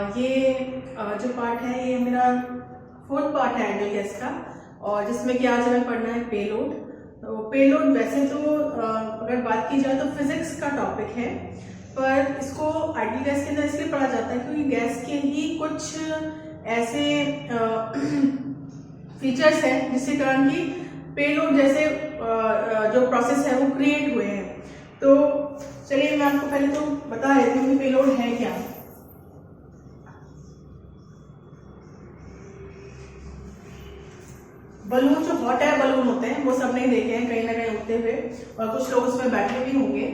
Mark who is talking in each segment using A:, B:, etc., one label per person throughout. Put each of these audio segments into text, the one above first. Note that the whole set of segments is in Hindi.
A: जो पार्ट है ये मेरा 4th पार्ट है आइडियल गैस का, और जिसमें कि आज हमें पढ़ना है पेलोड। तो पेलोड वैसे तो अगर बात की जाए तो फिजिक्स का टॉपिक है, पर इसको आइडियल गैस के अंदर इसलिए पढ़ा जाता है क्योंकि गैस के ही कुछ ऐसे फीचर्स हैं जिसके कारण कि पेलोड जैसे जो प्रोसेस है वो क्रिएट हुए हैं। तो चलिए मैं आपको पहले तो बता देती हूँ कि पेलोड है क्या। बलून जो हॉट एयर बलून होते हैं वो सब नहीं देखे हैं कहीं ना कहीं उड़ते हुए, और कुछ लोग उसमें बैठे भी होंगे।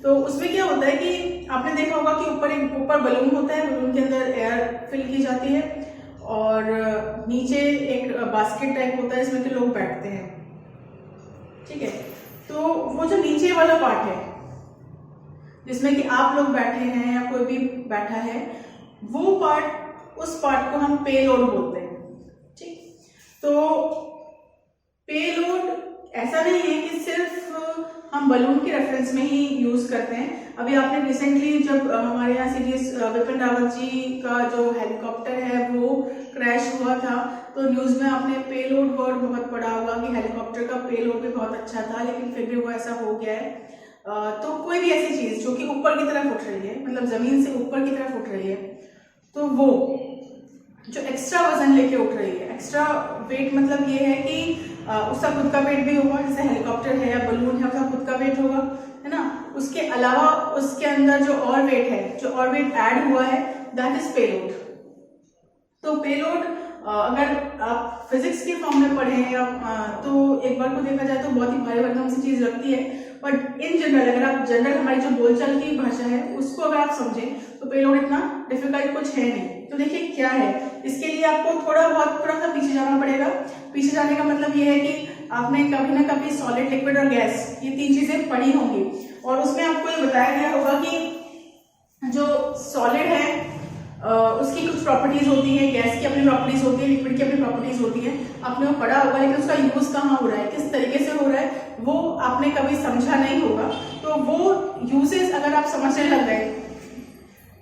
A: तो उसमें क्या होता है कि आपने देखा होगा कि ऊपर बलून होता है, बलून के अंदर एयर फिल की जाती है और नीचे एक बास्केट टाइप होता है जिसमें कि लोग बैठते हैं। ठीक है, तो वो जो नीचे वाला पार्ट है जिसमें कि आप लोग बैठे हैं या कोई भी बैठा है, वो पार्ट, उस पार्ट को हम पेलोड बोलते हैं। ठीक, तो पेलोड ऐसा नहीं है कि सिर्फ हम बलून के रेफरेंस में ही यूज करते हैं। अभी आपने रिसेंटली जब हमारे यहाँ से विपिन रावत जी का जो हेलीकॉप्टर है वो क्रैश हुआ था, तो न्यूज में आपने पेलोड वर्ड बहुत पढ़ा होगा कि हेलीकॉप्टर का पेलोड भी बहुत अच्छा था, लेकिन फिर भी वो ऐसा हो गया है। तो कोई भी ऐसी चीज जो कि ऊपर की तरफ उठ रही है, मतलब जमीन से ऊपर की तरफ उठ रही है, तो वो जो एक्स्ट्रा वजन लेके उठ रही है, एक्स्ट्रा वेट मतलब ये है कि उसका खुद का वेट भी होगा, जैसे हेलीकॉप्टर है या बलून है उसका खुद का वेट होगा, है ना। उसके अलावा उसके अंदर जो और वेट है, जो और वेट ऐड हुआ है, दैट इज पेलोड। तो पेलोड अगर आप फिजिक्स के फॉर्म में पढ़ें या तो एक बार को देखा जाए तो बहुत ही भारी भरकम सी चीज लगती है, बट इन जनरल अगर आप जनरल हमारी जो बोलचाल की भाषा है उसको अगर आप समझें तो पेलोड इतना डिफिकल्ट कुछ है नहीं। तो देखिए क्या है, इसके लिए आपको थोड़ा सा पीछे जाना पड़ेगा। पीछे जाने का मतलब ये है कि आपने कभी ना कभी सॉलिड, लिक्विड और गैस, ये 3 चीजें पढ़ी होंगी, और उसमें आपको ये बताया गया होगा कि जो सॉलिड है उसकी कुछ प्रॉपर्टीज होती है, गैस की अपनी प्रॉपर्टीज होती है, लिक्विड की अपनी प्रॉपर्टीज होती है। आपने वो पढ़ा होगा, लेकिन उसका यूज कहाँ हो रहा है, किस तरीके से हो रहा है, वो आपने कभी समझा नहीं होगा। तो वो यूजेस अगर आप समझने लग गए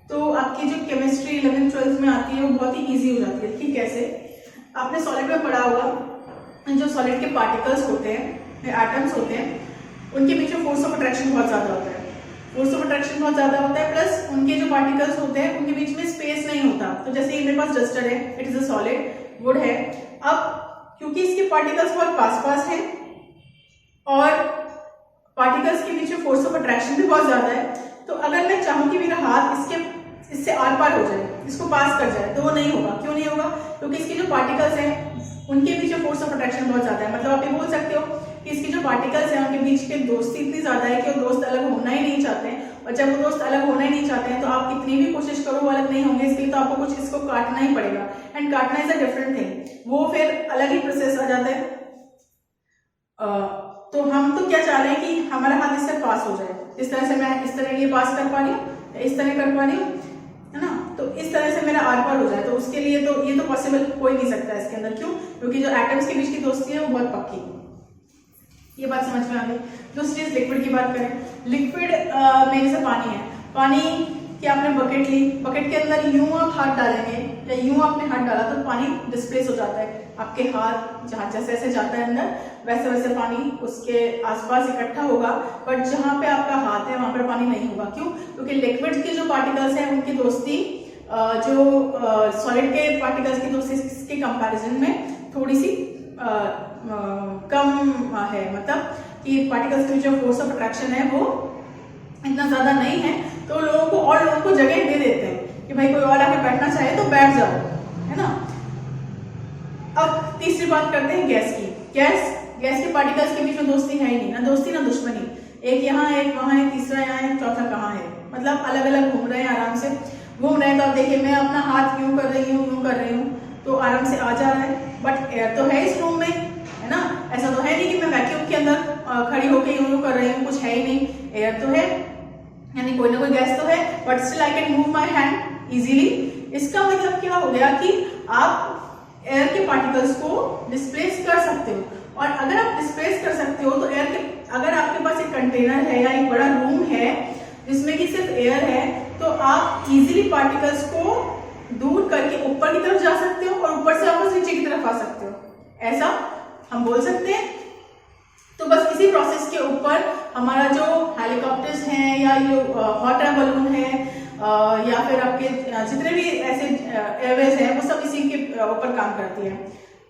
A: तो आपकी जो केमिस्ट्री 11th 12th में आती है वो बहुत ही ईजी हो जाती है। ठीक, कैसे? आपने सॉलिड में पढ़ा होगा जो सॉलिड के पार्टिकल्स होते हैं, एटम्स होते हैं, उनके बीच में फोर्स ऑफ अट्रैक्शन बहुत ज्यादा होता है। फोर्स ऑफ अट्रैक्शन बहुत ज्यादा होता है, प्लस उनके जो पार्टिकल्स होते हैं उनके बीच में स्पेस नहीं होता। तो जैसे मेरे पास डस्टर है, it is a solid, would है। अब क्योंकि इसके पार्टिकल्स बहुत पास है और पार्टिकल्स के बीच में फोर्स ऑफ अट्रैक्शन भी बहुत ज्यादा है, तो अगर मैं चाहूं कि मेरा हाथ इससे आर पार हो जाए, इसको पास कर जाए, तो वो नहीं होगा। क्यों नहीं होगा? क्योंकि इसके जो पार्टिकल्स हैं उनके बीच में फोर्स ऑफ अट्रैक्शन बहुत ज्यादा है। मतलब आप ये बोल सकते हो कि इसके जो पार्टिकल्स हैं उनके बीच की दोस्ती इतनी ज्यादा है कि वो दोस्त अलग होना ही नहीं चाहते हैं, और जब वो दोस्त अलग होना ही नहीं चाहते हैं तो आप कितनी भी कोशिश करो वो अलग नहीं होंगे। इसके लिए तो आपको कुछ इसको काटना ही पड़ेगा, एंड काटना इज अ डिफरेंट थिंग, वो फिर अलग ही प्रोसेस आ जाता है। तो हम तो क्या चाह रहे हैं कि हमारा हाथ इससे पास हो जाए, इस तरह से मैं इस तरह ये पास कर पा रही हूँ, इस तरह कर पा रही हूँ, है ना। तो इस तरह से मेरा आर पार हो जाए, तो उसके लिए तो ये तो पॉसिबल हो ही नहीं सकता इसके अंदर। क्यों? क्योंकि जो एटम्स के बीच की दोस्ती है वो बहुत पक्की है। ये बात समझ में आ गई। दूसरी चीज लिक्विड की बात करें, लिक्विड में जैसे पानी है, पानी की आपने बकेट ली, बकेट के अंदर यूं आप हाथ डालेंगे या यूं आपने हाथ डाला तो पानी डिस्प्लेस हो जाता है। आपके हाथ जहां जैसे जैसे जाता है अंदर, वैसे वैसे पानी उसके आसपास इकट्ठा होगा, बट जहां पे आपका हाथ है वहां पर पानी नहीं होगा। क्यों? क्योंकि लिक्विड के जो पार्टिकल्स हैं उनकी दोस्ती जो सॉलिड के पार्टिकल्स की दोस्ती के कंपैरिजन में थोड़ी सी कम है, मतलब कि पार्टिकल्स के जो फोर्स ऑफ अट्रैक्शन है वो इतना ज्यादा नहीं है, तो लोगों को जगह दे देते हैं कि भाई कोई और आके बैठना चाहे तो बैठ जाओ, है ना। अब तीसरी बात करते हैं गैस की। गैस के पार्टिकल्स के बीच में दोस्ती है ही नहीं, ना दोस्ती ना दुश्मनी। एक यहाँ है, एक वहां है, तीसरा यहाँ है, चौथा कहाँ है, मतलब अलग अलग घूम रहे हैं, आराम से घूम रहे हैं। तो आप देखिए मैं अपना हाथ यूं कर रही हूँ तो आराम से आ जा रहा है, बट एयर तो है इस रूम में, है ना। ऐसा तो है नहीं कि मैं वैक्यूम के अंदर खड़ी होकर यूं कर रही हूँ, कुछ है ही नहीं, एयर तो है, यानी कोई ना कोई गैस तो है, but still I can move my hand easily. इसका मतलब क्या हो गया कि आप एयर के पार्टिकल्स को डिस्प्लेस कर सकते हो, और अगर आप डिस्प्लेस कर सकते हो तो अगर आपके पास एक कंटेनर है या एक बड़ा रूम है जिसमें कि सिर्फ एयर है, तो आप इजीली पार्टिकल्स को दूर करके ऊपर की तरफ जा सकते हो और ऊपर से वापस नीचे की तरफ आ सकते हो, ऐसा हम बोल सकते हैं। तो बस इसी प्रोसेस के ऊपर हमारा जो हेलीकॉप्टर्स हैं या ये हॉट एयर बलून है या फिर आपके जितने भी ऐसे एयरवेज हैं वो सब इसी के ऊपर काम करती है।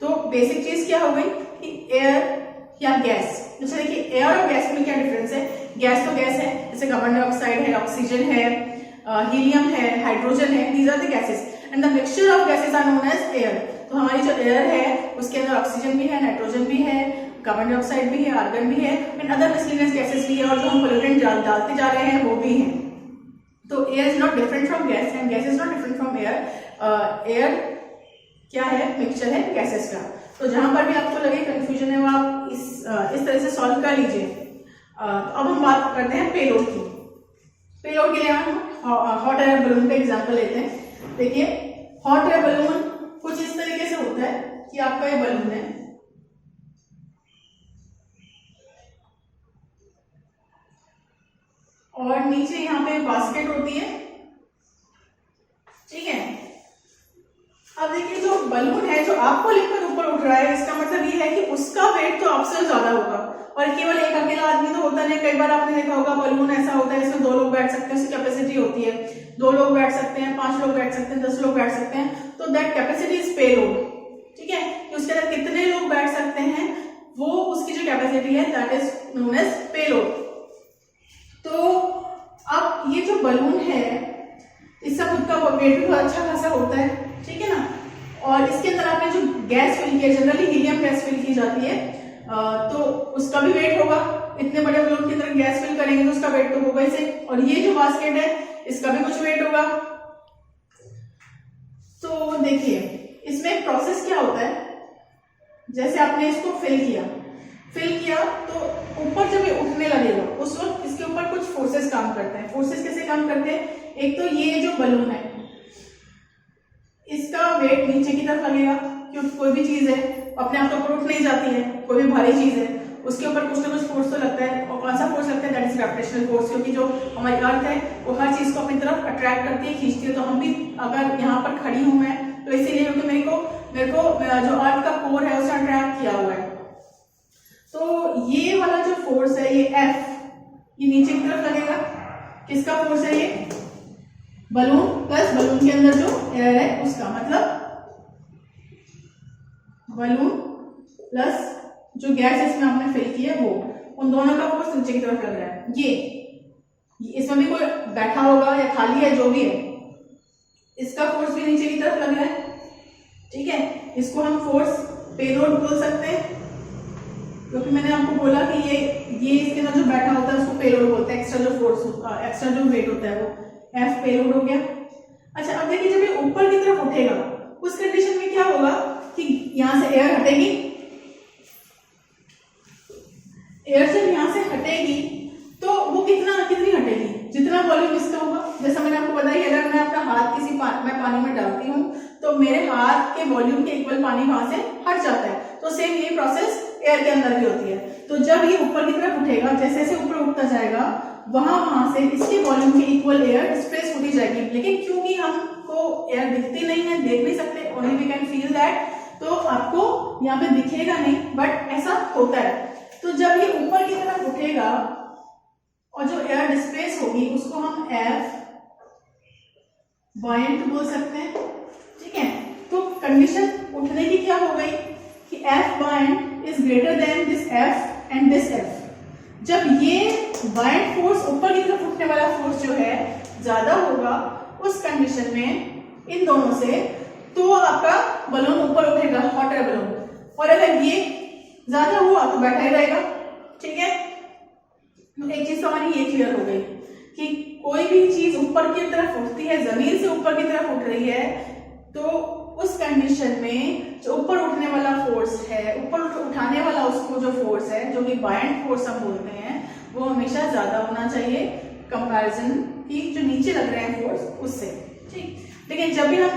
A: तो बेसिक चीज क्या हो गई कि एयर या गैस, जैसे देखिए एयर और गैस में क्या डिफरेंस है। गैस तो गैस है, जैसे कार्बन डाइऑक्साइड है, ऑक्सीजन है, हीलियम है, हाइड्रोजन है, these are the gases and the mixture of gases are known as air. तो हमारी जो एयर है उसके अंदर ऑक्सीजन भी है, नाइट्रोजन भी है, कार्बन डाइऑक्साइड भी है, आर्गन भी है एंड अदर मिसलेनियस गैसेस भी है, और जो हम पोल्यूटेंट डालते जा रहे हैं वो भी हैं। तो air is not different from gas and gas is not different from air. Air क्या है, मिक्सचर है गैसेस का। तो जहां पर भी आपको लगे कंफ्यूजन है वो आप इस तरह से सॉल्व कर लीजिए। अब हम बात करते हैं पेलोड की। पेलोड के लिए हम हॉट एयर बलून का एग्जांपल लेते हैं। देखिए हॉट एयर बलून कुछ इस तरीके से होता है कि आपका ये बलून है और नीचे यहाँ पे बास्केट होती है, ठीक है। अब देखिए जो बलून है जो आपको लेकर ऊपर उठ रहा है, इसका मतलब ये है कि उसका वेट तो आपसे ज्यादा होगा और केवल एक अकेला आदमी तो होता नहीं। कई बार आपने देखा होगा बलून ऐसा होता है इसमें 2 लोग बैठ सकते हैं, उसकी कैपेसिटी होती है 2 लोग बैठ सकते हैं, 5 लोग बैठ सकते हैं, 10 लोग बैठ सकते हैं। तो दैट कैपेसिटी इज पेलोड, ठीक है। कि उसके अंदर कितने लोग बैठ सकते हैं वो उसकी जो कैपेसिटी है that is known as payload. तो अब ये जो बलून है इसका खुद का वेट भी अच्छा खासा होता है, ठीक है ना। और इसके अंदर आपने जो गैस फिल किया, जनरली हीलियम गैस फिल की जाती है, तो उसका भी वेट होगा। इतने बड़े बलून के अंदर गैस फिल करेंगे तो उसका वेट तो होगा ही। और ये जो बास्केट है इसका भी कुछ वेट होगा। तो देखिए इसमें एक प्रोसेस क्या होता है, जैसे आपने इसको फिल किया तो ऊपर जब ये उठने लगेगा उस वक्त इसके ऊपर कुछ फोर्सेस काम करते हैं। फोर्सेस कैसे काम करते हैं, एक तो ये जो बलून है इसका वेट नीचे की तरफ लगेगा, क्योंकि कोई भी चीज है अपने आप तो ऊपर उठ नहीं जाती है, कोई भी भारी चीज है उसके ऊपर कुछ ना कुछ फोर्स तो लगता है। और कौन सा फोर्स लगता है, दैट इज ग्रेविटेशनल फोर्स, क्योंकि जो हमारी अर्थ है वो हर चीज को अपनी तरफ अट्रैक्ट करती है, खींचती है। तो हम भी अगर यहाँ पर खड़ी हूं मैं तो इसीलिए क्योंकि मेरे को जो अर्थ का कोर है उसे अट्रैक्ट किया हुआ है। तो ये वाला जो फोर्स है ये F, ये नीचे की तरफ लगेगा। किसका फोर्स है ये, बलून प्लस बलून के अंदर जो एयर है उसका, मतलब बलून प्लस जो गैस इसमें आपने फिल की है वो, उन दोनों का फोर्स नीचे की तरफ लग रहा है। ये इसमें भी कोई बैठा होगा या खाली है जो भी है, इसका फोर्स भी नीचे की तरफ लग रहा है, ठीक है। इसको हम फोर्स पेलोड बोल सकते हैं, क्योंकि मैंने आपको बोला कि ये इसके अंदर जो बैठा होता है उसको पेलोड बोलते हैं। एक्स्ट्रा जो फोर्स एक्स्ट्रा जो वेट होता है वो F पेलोड हो गया। अच्छा अब देखिए जब ये ऊपर की तरफ उठेगा उस कंडीशन में क्या होगा कि यहां से एयर हटेगी। एयर जब यहां से हटेगी तो वो कितनी हटेगी, जितना वॉल्यूम इसका होगा। जैसा मैंने आपको बताया अगर मैं अपना हाथ मैं पानी में डालती हूँ तो मेरे हाथ के वॉल्यूम के इक्वल पानी वहां से हट जाता है। तो सेम यही प्रोसेस एयर के अंदर भी होती है। तो जब ये ऊपर की तरफ उठेगा, जैसे जैसे ऊपर उठता जाएगा वहां से इसके वॉल्यूम के इक्वल एयर डिस्प्लेस होती जाएगी। लेकिन क्योंकि हमको एयर दिखती नहीं है, देख नहीं सकते, only we can feel that, तो आपको यहाँ पे दिखेगा नहीं, बट ऐसा होता है। तो जब ये ऊपर की तरफ उठेगा और जो एयर डिस्प्लेस होगी उसको हम F बायंट बोल सकते हैं, ठीक है। तो कंडीशन उठने की क्या हो गई कि F buoyant is greater than this F and this F। जब ये बायंट फोर्स ऊपर की तरफ उठने वाला फोर्स जो है ज्यादा होगा उस कंडीशन में इन दोनों से, तो आपका बलून ऊपर उठेगा, हॉट एयर बलून। और अगर ये ज्यादा हुआ तो बैठा ही रहेगा, ठीक है। तो एक चीज हमारी ये क्लियर हो गई कि कोई भी चीज ऊपर की तरफ उठती है, जमीन से ऊपर की तरफ उठ रही है, तो उस कंडीशन में जो ऊपर उठने वाला फोर्स है, ऊपर उठाने वाला उसको जो फोर्स है, जो कि बायंट फोर्स हम बोलते हैं, वो हमेशा ज्यादा होना चाहिए कंपैरिजन की जो नीचे लग रहे हैं फोर्स उससे, ठीक। लेकिन जब भी हम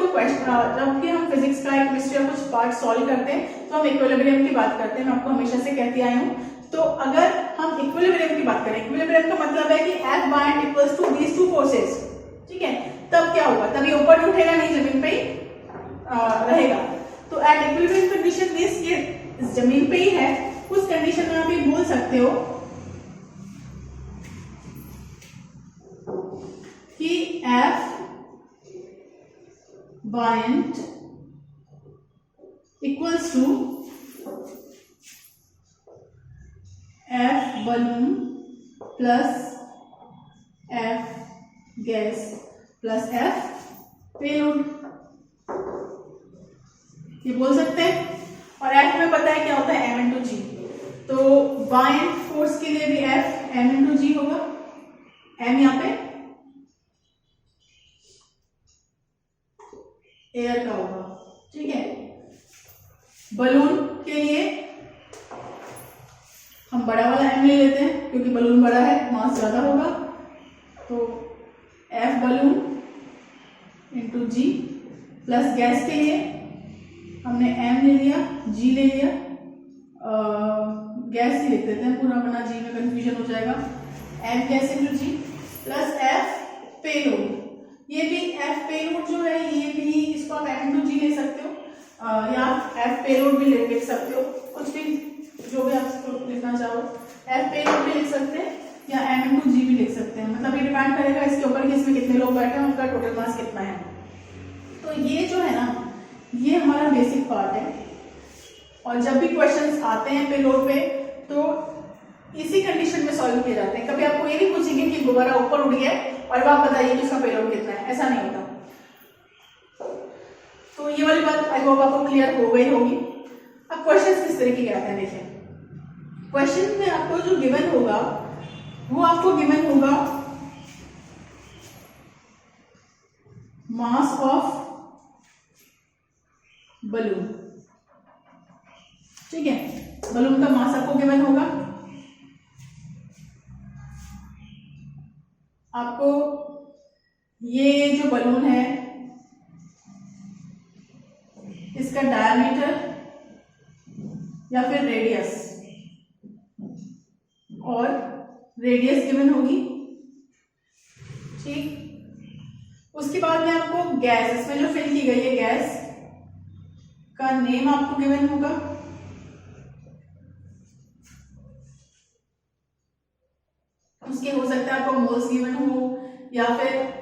A: फिजिक्स का, केमिस्ट्री का कुछ पार्ट सॉल्व करते हैं तो हम इक्विलिब्रियम की बात करते हैं। मैं आपको हमेशा से कहती आई हूँ। तो अगर हम इक्विलिब्रियम की बात करें, इक्विलिब्रियम का मतलब है कि F buoyant equals to these two forces, ठीक है। तब क्या होगा, तब ये ऊपर उठेगा नहीं, जमीन पे ही रहेगा। तो एट इक्विलिब्रियम कंडीशन मींस ये जमीन पे ही है, उस कंडीशन में आप ये बोल सकते हो कि F buoyant equals to F balloon plus F gas plus F payload, ये बोल सकते हैं। और F में पता है क्या होता है, m इंटू जी, तो बायंट फोर्स के लिए भी F m इंटू जी होगा। m यहाँ पे एयर का होगा, ठीक है। बलून के लिए हम बड़ा वाला m ले लेते हैं क्योंकि बलून बड़ा है, मास ज्यादा होगा, तो F बलून इंटू जी प्लस गैस के लिए हमने m ले लिया, g ले लिया, गैस ही लिख देते हैं पूरा, बना जी में कंफ्यूजन हो जाएगा। m गैस इंटू जी प्लस F पेलोड, ये भी F पेलोड जो है ये भी, इसको आप m इंटू जी ले सकते हो या F पेलोड भी लिख सकते हो, कुछ भी जो भी आप इसको लिखना चाहो, F पेलोड भी लिख सकते हैं या m इंटू जी भी लिख सकते हैं। मतलब ये डिपेंड करेगा इसके ऊपर कि इसमें कितने लोग बैठे हैं, उनका टोटल मास कितना है। तो ये जो है ना, ये हमारा बेसिक पार्ट है। और जब भी क्वेश्चंस आते हैं पेलोड पे तो इसी कंडीशन में सॉल्व किए जाते हैं। कभी आपको ये नहीं पूछेंगे कि गुब्बारा ऊपर उड़ गया और आप बताइए कि उसका पेलोड कितना है, ऐसा नहीं होता। तो ये वाली बात आई होप आपको क्लियर हो गई होगी। अब क्वेश्चंस किस तरीके के आते हैं, देखिए क्वेश्चन में आपको जो गिवन होगा वो आपको गिवन होगा मास ऑफ बलून, ठीक है। बलून का मास आपको गिवन होगा, आपको ये जो बलून है इसका डायमीटर या फिर रेडियस, और रेडियस गिवन होगी, ठीक। उसके बाद में आपको गैस, इसमें जो फिल की गई है गैस का नेम आपको गिवन होगा, उसके हो सकता है आपको मोल्स गिवन हो या फिर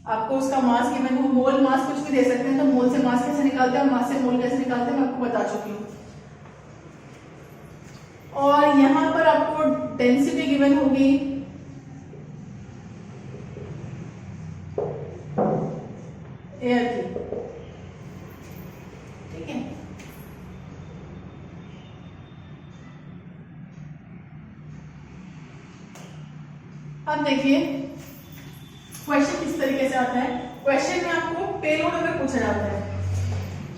A: आपको उसका मास गिवन हो। मोल मास कुछ भी दे सकते हैं, तो मोल से मास कैसे निकालते हैं और मास से मोल कैसे निकालते हैं मैं आपको बता चुकी हूँ। और यहां पर आपको डेंसिटी गिवन होगी, एयर की, ठीक है। अब देखिए क्वेश्चन किस तरीके से आता है। क्वेश्चन में आपको पेलोड अगर पूछा जाता है,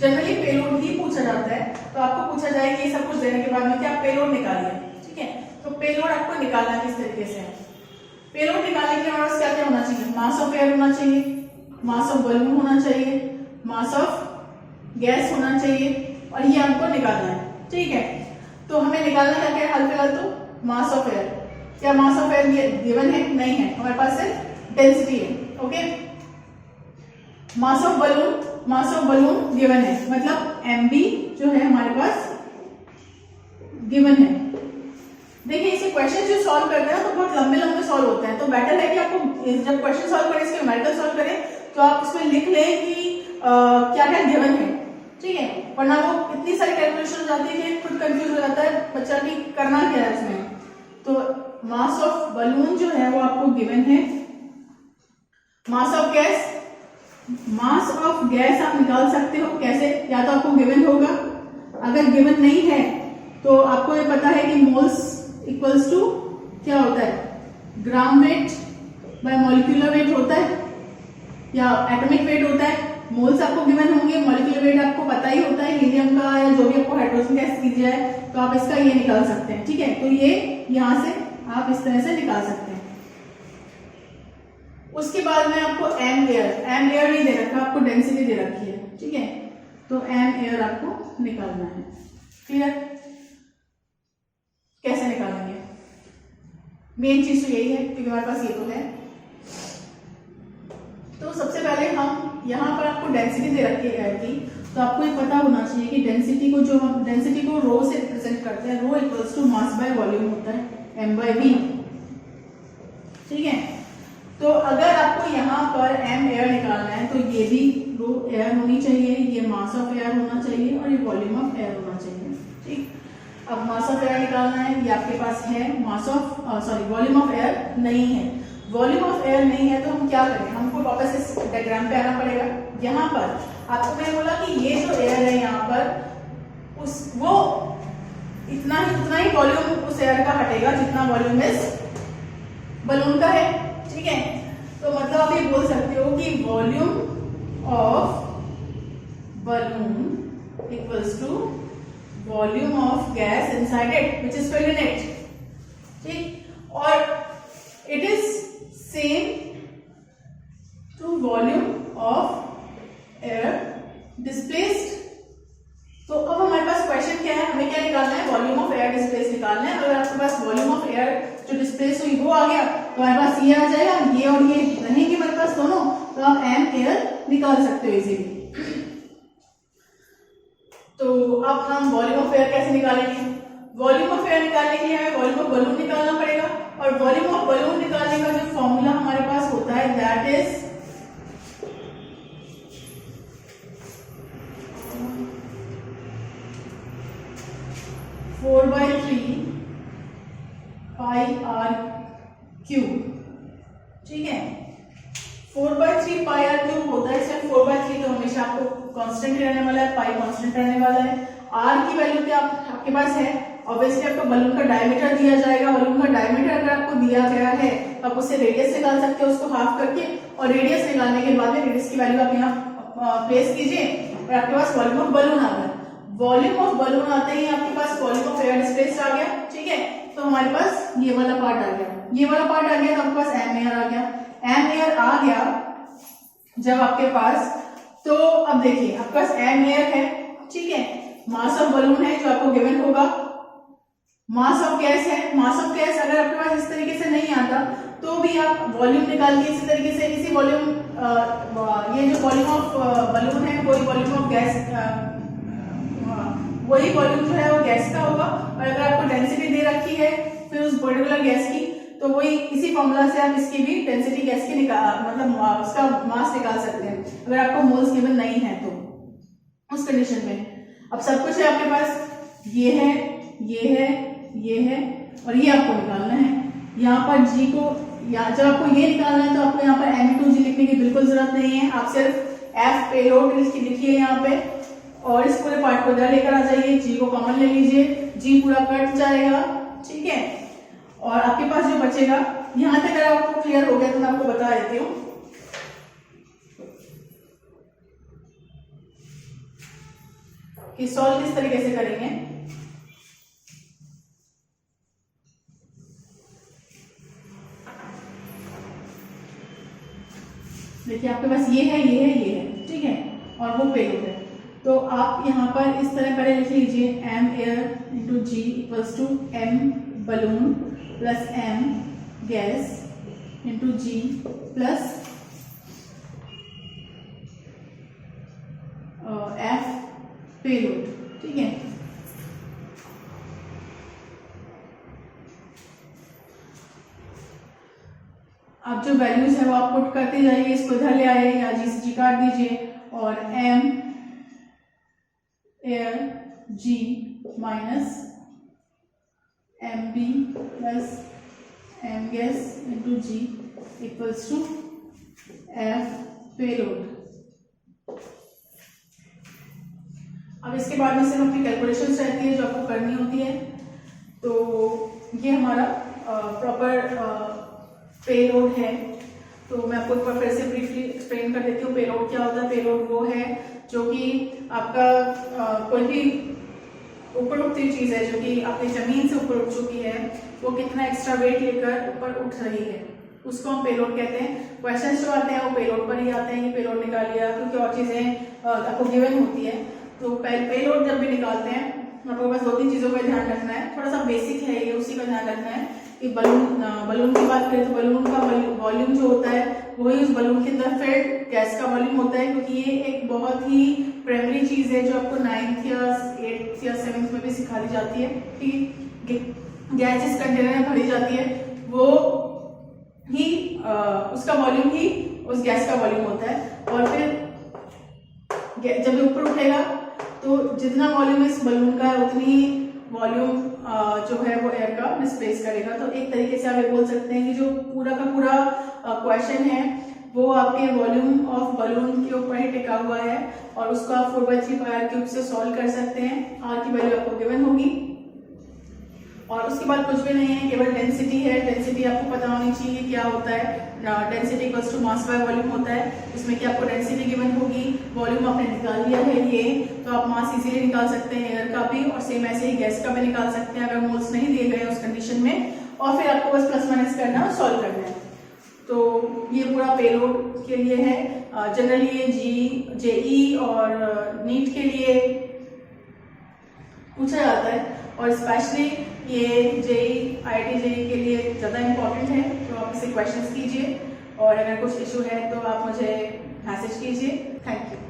A: जनरली पेलोड ही पूछा जाता है, तो आपको पूछा जाएगा ये सब कुछ देने के बाद में कि आप पेलोड निकालिए, ठीक है। तो पेलोड आपको निकालना किस तरीके से है। पेलोड निकालने के लिए हमारे पास क्या क्या होना चाहिए, मास ऑफ एयर होना चाहिए, मास ऑफ बलून होना चाहिए, मास ऑफ गैस होना चाहिए, और ये हमको निकालना है, ठीक है। तो हमें निकालना क्या क्या है, हाल फिलहाल तो मास ऑफ एयर। क्या मास ऑफ एयर ये गिवन है, नहीं है, हमारे पास सिर्फ डेंसिटी है, okay. Mass of balloon given है, मतलब mb जो है हमारे पास गिवन है। देखिए इसे क्वेश्चन जो सॉल्व करते हैं तो बहुत लंबे लंबे सॉल्व होते हैं, तो बेटर है कि आपको जब क्वेश्चन सॉल्व करें, इसके न्यूमेरिकल सॉल्व करें तो आप उसमें लिख लें कि क्या क्या गिवन है, ठीक है। वरना वो इतनी सारी कैलकुलेशन हो जाती है कि खुद कंफ्यूज हो जाता है बच्चा कि करना क्या है उसमें। तो मास ऑफ बलून जो है वो आपको गिवन है। मास ऑफ गैस आप निकाल सकते हो कैसे, या तो आपको गिवन होगा, अगर गिवन नहीं है तो आपको ये पता है कि मोल्स इक्वल्स टू क्या होता है, gram weight by molecular weight होता है या एटॉमिक वेट होता है। मोल्स आपको गिवन होंगे, मॉलिक्यूलर वेट आपको पता ही होता है हीलियम का या जो भी आपको हाइड्रोजन गैस दी जाए, तो आप इसका ये निकाल सकते हैं, ठीक है। तो ये यहां से आप इस तरह से निकाल सकते हैं। उसके बाद में आपको एम एयर नहीं दे रखा, आपको डेंसिटी दे रखी है, ठीक है। तो एम एयर आपको निकालना है, क्लियर। कैसे निकालेंगे, मेन चीज तो यही है क्योंकि हमारे पास ये तो है। तो सबसे पहले हम यहाँ पर आपको डेंसिटी दे रखी है एयर की, तो आपको ये पता होना चाहिए कि डेंसिटी को जो हम डेंसिटी को रो से रिप्रेजेंट करते हैं, rho equals to mass by volume होता है, m/v। ठीक है, तो अगर आपको यहाँ पर m एयर निकालना है तो ये भी रो एयर होनी चाहिए, ये मास ऑफ एयर होना चाहिए और ये वॉल्यूम ऑफ एयर होना चाहिए। ठीक, अब मास ऑफ एयर निकालना है, ये आपके पास है, mass of volume of air नहीं है। वॉल्यूम ऑफ एयर नहीं है तो हम क्या करें, हमको वापस इस डायग्राम पे आना पड़ेगा। यहाँ पर आपको मैंने बोला कि ये जो एयर है यहाँ पर वो उतना ही वॉल्यूम उस एयर का हटेगा जितना वॉल्यूम इस बलून का है। ठीक है, तो मतलब आप ये बोल सकते हो कि volume of balloon equals to volume of gas inside it which is filled in it. ठीक, और it is same to volume of air displaced. तो अब हमारे पास क्वेश्चन क्या है, हमें क्या निकालना है, वॉल्यूम ऑफ एयर डिस्प्लेस निकालना है। अगर आपके पास वॉल्यूम ऑफ एयर जो डिस्प्लेस हुई वो आ गया तो हमारे पास ये आ जाएगा, ये और ये रहेंगे हमारे पास दोनों, तो आप m एयर निकाल सकते हो इजीली। तो अब हम वॉल्यूम ऑफ एयर कैसे निकालेंगे, वॉल्यूम ऑफ एयर निकालने के लिए हमें वॉल्यूम ऑफ बलून निकालना पड़ेगा, और वॉल्यूम ऑफ बलून निकालने का जो फॉर्मूला हमारे पास होता है that is four by three pi R cube. ठीक है, 4/3 पाई आर क्यूब होता है, इसमें 4/3 तो हमेशा आपको कांस्टेंट रहने वाला है, पाई कांस्टेंट रहने वाला है। आर की वैल्यू क्या आपके पास है, ऑब्वियसली आपको बलून का डायमीटर दिया जाएगा। बलून का डायमीटर अगर आपको दिया गया है तो आप उससे रेडियस निकाल सकते हो उसको हाफ करके, और रेडियस निकालने के बाद में रेडियस की वैल्यू आप यहाँ प्लेस कीजिए और आपके पास वॉल्यूम ऑफ बलून आ गया। वॉल्यूम ऑफ बलून आते ही आपके पास वॉल्यूम ऑफ एयर डिस्प्लेस्ड आ गया। ठीक है, तो हमारे पास ये वाला पार्ट आ गया, ये वाला पार्ट आ गया, तो आपके पास m एयर आ गया। m एयर आ गया जब आपके पास, तो अब देखिए आपके पास m एयर है। ठीक है, मास ऑफ बलून है जो आपको गिवन होगा, मास ऑफ गैस है। मास ऑफ गैस अगर आपके पास इस तरीके से नहीं आता तो भी आप वॉल्यूम निकाल के इसी तरीके से, इसी वॉल्यूम ये जो वॉल्यूम ऑफ बलून है वही वॉल्यूम ऑफ गैस, वही वॉल्यूम जो है वो गैस का होगा। और अगर आपको डेंसिटी दे रखी है फिर उस पर्टिकुलर गैस की, तो वही इसी फॉर्मूला से आप इसकी भी डेंसिटी गैस की मतलब उसका मास निकाल सकते हैं अगर आपको मोल्स गिवन नहीं है तो उस कंडीशन में। अब सब कुछ है आपके पास, ये है, ये है, ये है, और ये आपको निकालना है। यहाँ पर g को, या जब आपको ये निकालना है तो आपको यहाँ पर m/g लिखने की बिल्कुल जरूरत नहीं है, आप सिर्फ f पेलोड लिखिए यहाँ पे और इस पूरे पार्ट को इधर लेकर आ जाइए, g को कॉमन ले लीजिए, g पूरा कट जाएगा। ठीक है, और आपके पास जो बचेगा, यहाँ तक अगर आपको क्लियर हो गया तो मैं आपको बता देती हूँ। कि सॉल्व किस तरीके से करेंगे। देखिए आपके पास ये है, ये है, ये है, ठीक है, और वो पेलोड है। तो आप यहाँ पर इस तरह पहले लिख लीजिए m air into g equals to m balloon plus m gas into g plus f payload. ठीक है, आप जो वैल्यूज है वो आप पुट करते जाइए, इसको इधर ले आइए या जी से जी काट दीजिए, और m air g minus M B plus M gas into G equals to F payload. अब इसके बाद में सिर्फ अपनी कैलकुलेशंस रहती है जो आपको करनी होती है। तो ये हमारा प्रॉपर पेलोड है। तो मैं आपको एक बार फिर से ब्रीफली एक्सप्लेन कर देती हूँ पेलोड क्या होता है। पेलोड वो है जो कि आपका कोई भी ऊपर उठती चीज है जो कि अपनी जमीन से ऊपर उठ चुकी है, वो कितना एक्स्ट्रा वेट लेकर ऊपर उठ रही है, उसको हम पेलोड कहते हैं। क्वेश्चन जो आते हैं वो पेलोड पर ही आते हैं कि पेलोड निकाल लिया, क्योंकि और चीजें आपको गिवन होती है। तो पेलोड जब भी निकालते हैं आपको बस दो तीन चीजों का ध्यान रखना है, थोड़ा सा बेसिक है ये, उसी का ध्यान रखना है बलून की बात करें तो बलून का वॉल्यूम जो होता है वही उस बलून के अंदर फिल्ड गैस का वॉल्यूम होता है, क्योंकि ये एक बहुत ही प्राइमरी चीज है जो आपको 9th या 8th या 7th में भी सिखा दी जाती है कि गैस जिस कंटेनर में भरी जाती है वो ही उसका वॉल्यूम ही उस गैस का वॉल्यूम होता है। और फिर जब ये ऊपर उठेगा तो जितना वॉल्यूम इस बलून का है उतनी वॉल्यूम जो है वो एयर का डिस्प्लेस करेगा। तो एक तरीके से आप ये बोल सकते हैं कि जो पूरा का पूरा क्वेश्चन है वो आपके वॉल्यूम ऑफ बलून के ऊपर ही टिका हुआ है, और उसको आप 4/3 पाई क्यूब से सॉल्व कर सकते हैं। आर की वैल्यू आपको गिवन होगी और उसके बाद कुछ भी नहीं है, केवल डेंसिटी है। डेंसिटी आपको पता होनी चाहिए क्या होता है। Density equals to mass by volume होता है, इसमें कि आपको डेंसिटी गिवन होगी, वॉल्यूम आपने निकाल लिया है ये, तो आप मास इजीली निकाल सकते हैं एयर का भी, और सेम ऐसे ही गैस का भी निकाल सकते हैं अगर मोल्स नहीं दिए गए उस कंडीशन में। और फिर आपको बस प्लस माइनस करना और सॉल्व करना है। तो ये पूरा पेलोड के लिए है। जनरली ये जेई और नीट के लिए पूछा जाता है, और स्पेशली ये जेई IIT जेई के लिए ज़्यादा इम्पोर्टेंट है। तो आप इसे क्वेश्चंस कीजिए, और अगर कुछ इशू है तो आप मुझे मैसेज कीजिए। Thank you.